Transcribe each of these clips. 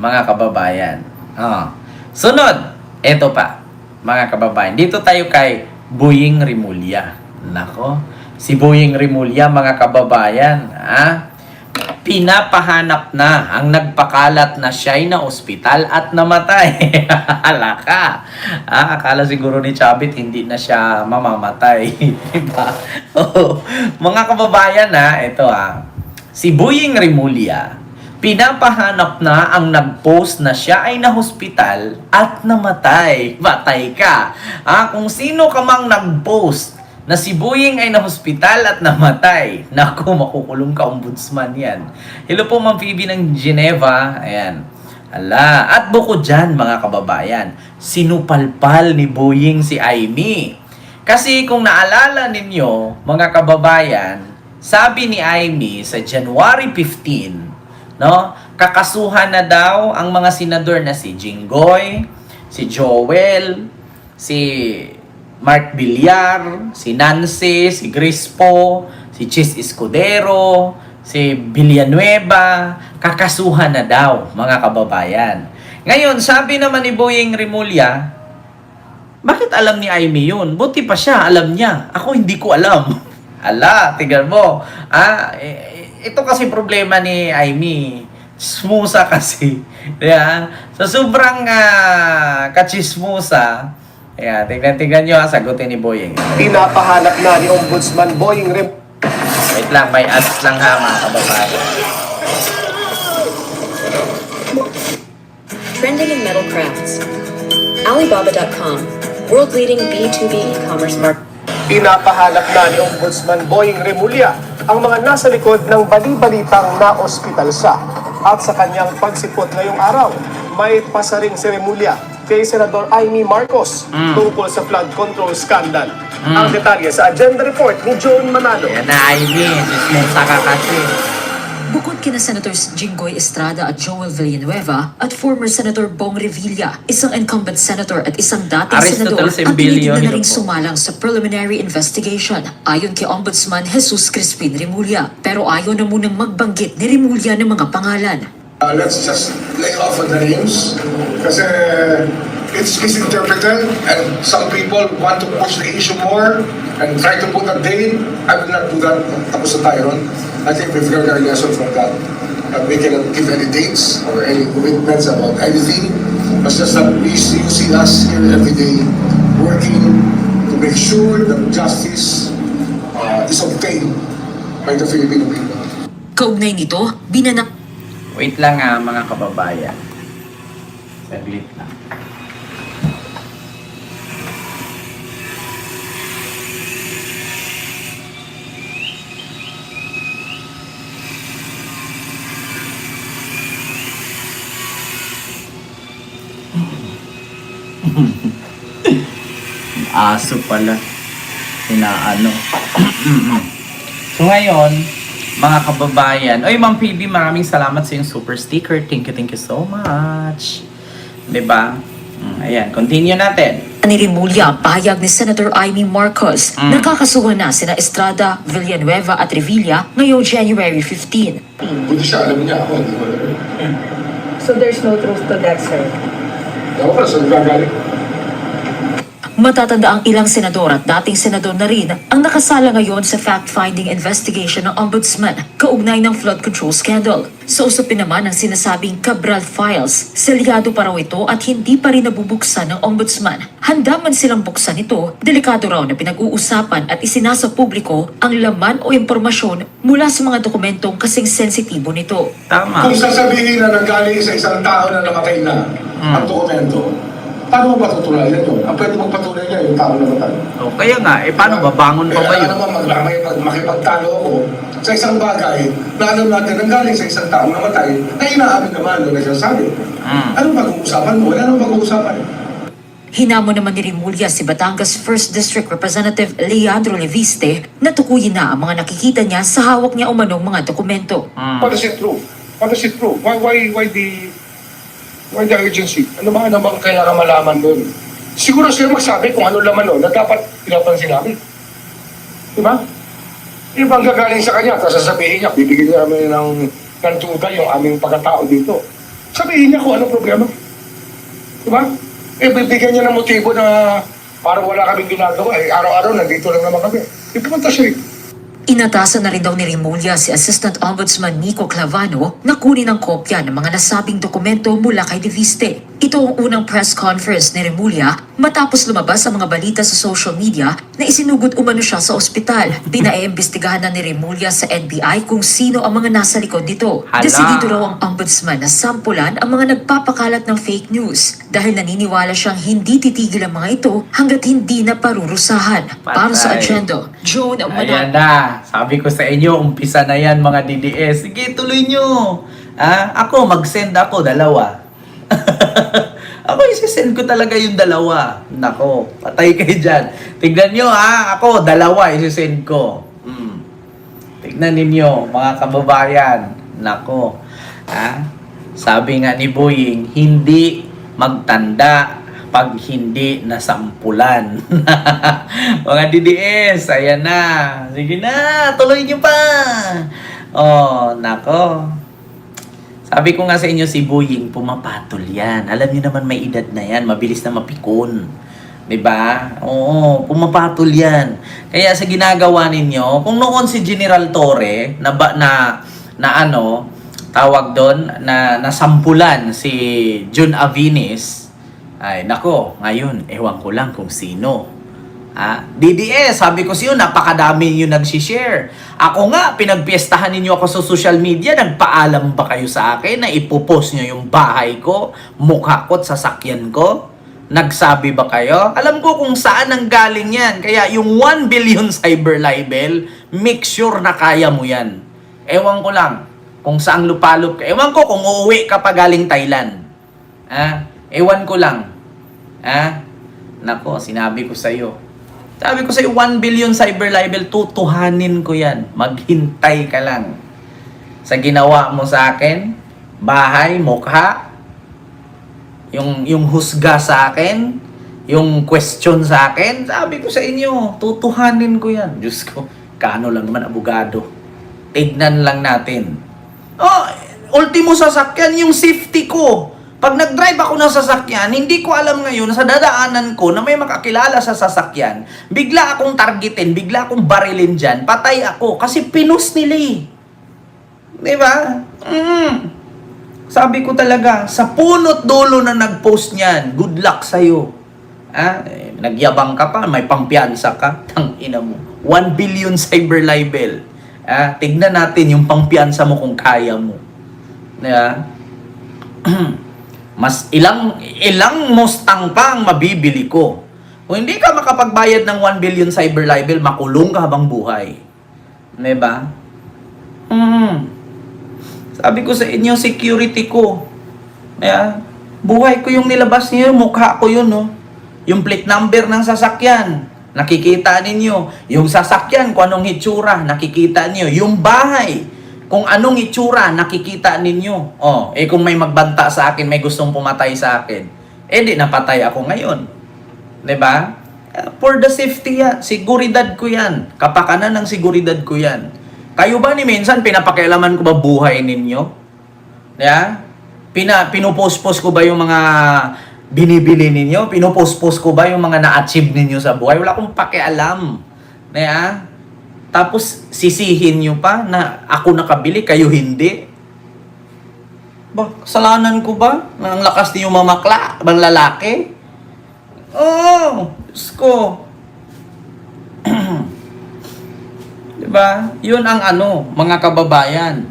mga kababayan. Sunod, eto pa, mga kababayan. Dito tayo kay Boying Rimulya. Nako, si Boying Rimulya, mga kababayan, pinapahanap na ang nagpakalat na siya'y na ospital at namatay. Alaka. Akala siguro ni Chavit hindi na siya mamamatay. Diba? Mga kababayan, ito si Boying Rimulya, pinapahanap na ang nag-post na siya ay na-hospital at namatay. Batay ka. Kung sino ka mang nag-post na si Boying ay na-hospital at namatay, naku, makukulong ka, ombudsman yan. Hello po, Ma'am Phoebe ng Geneva. Ayan. At bukod dyan, mga kababayan, sinupalpal ni Boying si Aimee. Kasi kung naalala ninyo, mga kababayan, sabi ni Aimee sa January 15, kakasuhan na daw ang mga senador na si Jinggoy, si Joel, si Mark Villar, si Nancy, si Grispo, si Chis Escudero, si Villanueva, kakasuhan na daw, mga kababayan. Ngayon, sabi naman ni Boying Rimulya, bakit alam ni Aimee yun? Buti pa siya, alam niya. Ako hindi ko alam. Tignan mo. Ito kasi problema ni Aimee. Chismosa kasi. So, sobrang kachismosa. Tignan nyo, sagutin ni Boying. Pinapahanap na ni Ombudsman Boying Rimulya. Wait lang, may ads lang mga kababayan. Trending in metal crafts. Alibaba.com, world-leading B2B e-commerce market. Pinapahanap na ni Ombudsman Boying Rimulya ang mga nasa likod ng bali-balitang na-ospital siya. At sa kanyang pagsipot ngayong araw, may pasaring si Rimulya kay Senador Aimee Marcos tungkol sa flood control scandal. Ang detalye sa agenda report ni John Manalo. Yan na, Aimee. Chismosa ka kasi. Bukod kina Senators Jinggoy Estrada at Joel Villanueva at former Senator Bong Revilla, isang incumbent senator at isang dating senador ang tinitingnan na ring sumalang sa preliminary investigation ayon kay Ombudsman Jesus Crispin Rimulya. Pero ayaw na munang magbanggit ni Rimulya ng mga pangalan. Let's just lay off on the names kasi it's misinterpreted and some people want to push the issue more and try to put a date. I will not do that. Tapos na tayo ron. I think we've learned our lesson from that. We cannot give any dates or any commitments about anything. It's just that you see us here every day working to make sure that justice is obtained by the Filipino people. Kaugnay nito, Wait lang mga kababayan. Saglit lang. Aso pala. Sinaano. So ngayon, mga kababayan. Oy, Ma'am Phoebe, maraming salamat sa yung super sticker. Thank you so much. Diba? Ayan, continue natin. ni Rimulya ang pahayag ni Senator Aimee Marcos. Nakakasuhan na sina Estrada, Villanueva at Revilla ngayong January 15. Buti siya, alam niya ako, hindi ko alam. So there's no truth to that, sir? Ako pa, saan gagaling? Matatanda ang ilang senador at dating senador na rin ang nakasala ngayon sa fact-finding investigation ng Ombudsman kaugnay ng flood control scandal. Sa usapin naman ang sinasabing Cabral Files, selyado pa raw ito at hindi pa rin nabubuksan ng Ombudsman. Handa man silang buksan ito, delikado raw na pinag-uusapan at isinasa publiko ang laman o impormasyon mula sa mga dokumentong kasing sensitibo nito. Tama. Kung sasabihin na nanggaling sa isang tao na namatay na ang dokumento, paano mo patutunayan yun? Ang pwede magpatunay niya yung tao na namatay. O, kaya nga, paano ba? Bangon pa ba yun? Kaya naman makipagtalo ako sa isang bagay na alam natin nanggaling sa isang tao namatay na inaamin naman na nagsasabi. Anong pag-uusapan mo? Wala nang pag-uusapan. Hinamo naman ni Rimulya si Batangas 1st District Representative Leandro Leviste na tukuyin na ang mga nakikita niya sa hawak niya umanong mga dokumento. What does it prove? What does it prove? Why the urgency? Ano ba namang kailangan malaman doon? Siguro sila magsabi kung ano laman doon na dapat pinapansin namin. Diba? Ibang gagaling sa kanya, tapos sasabihin niya, bibigyan namin ng tuda yung aming pagkatao dito. Sabihin niya kung ano problema. Diba? Bibigyan niya ng motibo na parang wala kaming ginagawa. Araw-araw nandito lang naman kami. Pumunta siya. Inatasan na rin daw ni Remulla si Assistant Ombudsman Nico Clavano na kunin ang kopya ng mga nasabing dokumento mula kay De Viste. Ito ang unang press conference ni Remulla matapos lumabas ang mga balita sa social media na isinugot umano siya sa ospital. Pinaiimbestigahan na ni Remulla sa NBI kung sino ang mga nasa likod nito. Hala. Desidido raw ang ombudsman na sampulan ang mga nagpapakalat ng fake news dahil naniniwala siyang hindi titigil ang mga ito hanggat hindi na parurusahan. Para sa Patay. agenda, Joan Ayan na. Sabi ko sa inyo, umpisa na yan mga DDS. Sige, tuloy nyo. Ako, mag-send ako, dalawa. Ako, isi-send ko talaga yung dalawa. Nako, patay kayo dyan. Tignan nyo ako, dalawa, isi-send ko. Tignan ninyo, mga kababayan. Nako, sabi nga ni Boying, hindi magtanda pag hindi nasampulan. Mga DDS, ayan na. Sige na, tuloy nyo pa. Oh, nako. Sabi ko nga sa inyo, si Boying, pumapatol yan. Alam niyo naman may edad na yan, mabilis na mapikon. Diba? Oo, pumapatol yan. Kaya sa ginagawa ninyo, kung noon si General Torre, tawag doon, na nasampulan si Jun Avinis, ay, nako, ngayon, ewan ko lang kung sino. DDS, sabi ko siyo, napakadami yung nagsishare. Ako nga, pinagpiestahan ninyo ako sa social media, nagpaalam ba kayo sa akin na ipopost nyo yung bahay ko, mukha ko at sasakyan ko? Nagsabi ba kayo? Alam ko kung saan ang galing yan. Kaya yung 1 billion cyber libel, make sure na kaya mo yan. Ewan ko lang kung saan lupalop ka. Ewan ko kung uuwi ka pa galing Thailand. Ewan ko lang. Nako, sinabi ko sa'yo. Sabi ko sa'yo, 1 billion cyber libel, tutuhanin ko yan. Maghintay ka lang. Sa ginawa mo sa akin, bahay, mukha, yung husga sa akin, yung question sa akin, sabi ko sa inyo, tutuhanin ko yan. Diyos ko, kano lang naman abogado. Tignan lang natin. Ultimo sasakyan, yung safety ko. Pag nag-drive ako ng sasakyan, hindi ko alam ngayon sa dadaanan ko na may makakilala sa sasakyan, bigla akong targetin, bigla akong barilin dyan, patay ako kasi pinus nila eh. Diba? Sabi ko talaga, sa punot dulo na nag-post niyan, good luck sa'yo. Nagyabang ka pa, may pampiyansa ka, tangina mo. 1 billion cyber libel. Tignan natin yung pampiyansa mo kung kaya mo. Diba? Mas ilang Mustang pa ang mabibili ko. Kung hindi ka makapagbayad ng 1 billion cyber libel, makulong ka habang buhay. Diba? Sabi ko sa inyo, security ko. Buhay ko yung nilabas niyo, mukha ko yun, no? Yung plate number ng sasakyan, nakikita ninyo. Yung sasakyan, kung anong hitsura, nakikita niyo. Yung bahay, kung anong itsura, nakikita ninyo. Kung may magbanta sa akin, may gustong pumatay sa akin, di napatay ako ngayon. Diba? For the safety yan. Siguridad ko yan. Kapakanan ng siguridad ko yan. Kayo ba ni minsan, pinapakialaman ko ba buhay ninyo? Pinupost-post ko ba yung mga binibili ninyo? Pinupost-post ko ba yung mga na-achieve ninyo sa buhay? Wala akong pakialam. Tapos sisihin nyo pa na ako nakabili, kayo hindi. Kasalanan ko ba? Ang lakas niyo mamakla, bang lalaki? Diyos ko. Diba? Yun ang mga kababayan.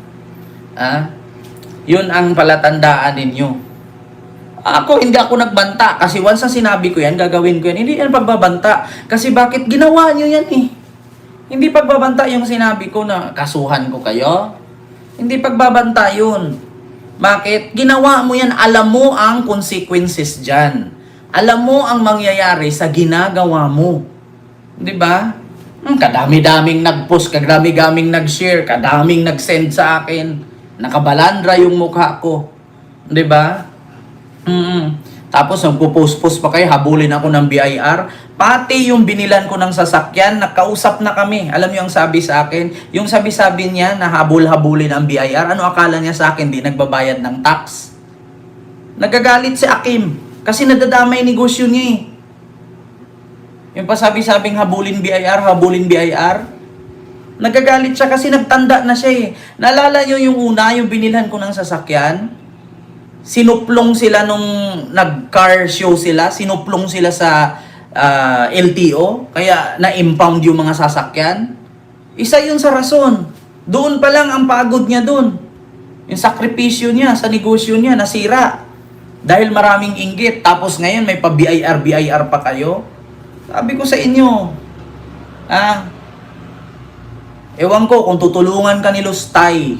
Yun ang palatandaan ninyo. Ako, hindi ako nagbanta. Kasi once na sinabi ko yan, gagawin ko yan. Hindi yan pagbabanta. Kasi bakit ginawa nyo yan eh? Hindi pagbabanta yung sinabi ko na kasuhan ko kayo. Hindi pagbabanta yun. Bakit? Ginawa mo yan, alam mo ang consequences dyan. Alam mo ang mangyayari sa ginagawa mo. Diba? Kadami-daming nag-post, kadami-daming nag-share, kadaming nag-send sa akin. Nakabalandra yung mukha ko. Diba? Tapos nagpo-post-post pa kayo, habulin ako ng BIR. Pati yung binilan ko ng sasakyan, nakausap na kami. Alam niyo ang sabi sa akin? Yung sabi-sabi niya na habul-habulin ang BIR, ano akala niya sa akin? Di nagbabayad ng tax. Nagagalit si Akim kasi nadadamay negosyo niya eh. Yung pasabi-sabing habulin BIR, habulin BIR. Nagagalit siya kasi nagtanda na siya eh. Naalala nyo yung una, yung binilhan ko ng sasakyan? Sinuplong sila nung nag-car show sila, sinuplong sila sa LTO, kaya na-impound yung mga sasakyan. Isa yun sa rason. Doon pa lang ang pagod niya doon. Yung sakripisyo niya sa negosyo niya, nasira. Dahil maraming inggit. Tapos ngayon may pa-BIR pa kayo. Sabi ko sa inyo, ewan ko kung tutulungan ka ni Lustay.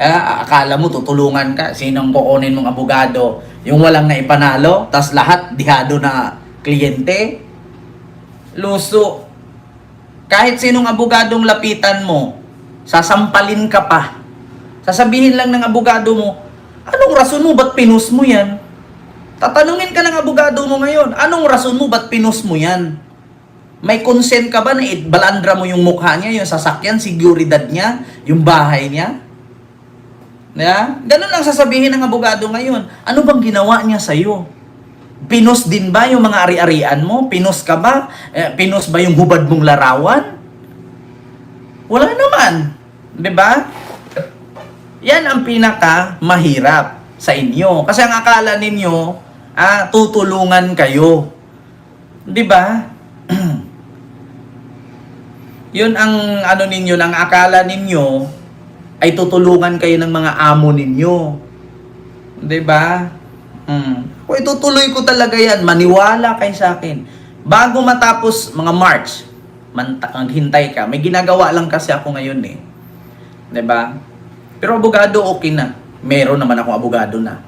Akala mo tutulungan ka. Sinong kukunin mong abogado? Yung walang naipanalo, tas lahat dihado na kliyente? Luso. Kahit sinong abogadong lapitan mo, sasampalin ka pa. Sasabihin lang ng abogado mo, anong rason mo ba't pinus mo yan? Tatanungin ka ng abogado mo ngayon, anong rason mo ba't pinus mo yan? May consent ka ba na balandra mo yung mukha niya, yung sasakyan, seguridad niya, yung bahay niya? Ganun lang sasabihin ng abogado ngayon. Ano bang ginawa niya sa'yo? Pinus din ba yung mga ari-arian mo? Pinus ka ba? Pinus ba yung hubad mong larawan? Wala naman. Diba? Yan ang pinaka mahirap sa inyo. Kasi ang akala ninyo, tutulungan kayo. Diba? Yun ang ano ninyo, ang akala ninyo ay tutulungan kayo ng mga amo ninyo. 'Di ba? Kung itutuloy ko talaga yan, maniwala kayo sa akin. Bago matapos mga March, maghintay ka. May ginagawa lang kasi ako ngayon eh. 'Di ba? Pero abogado okay na. Meron naman akong abogado na.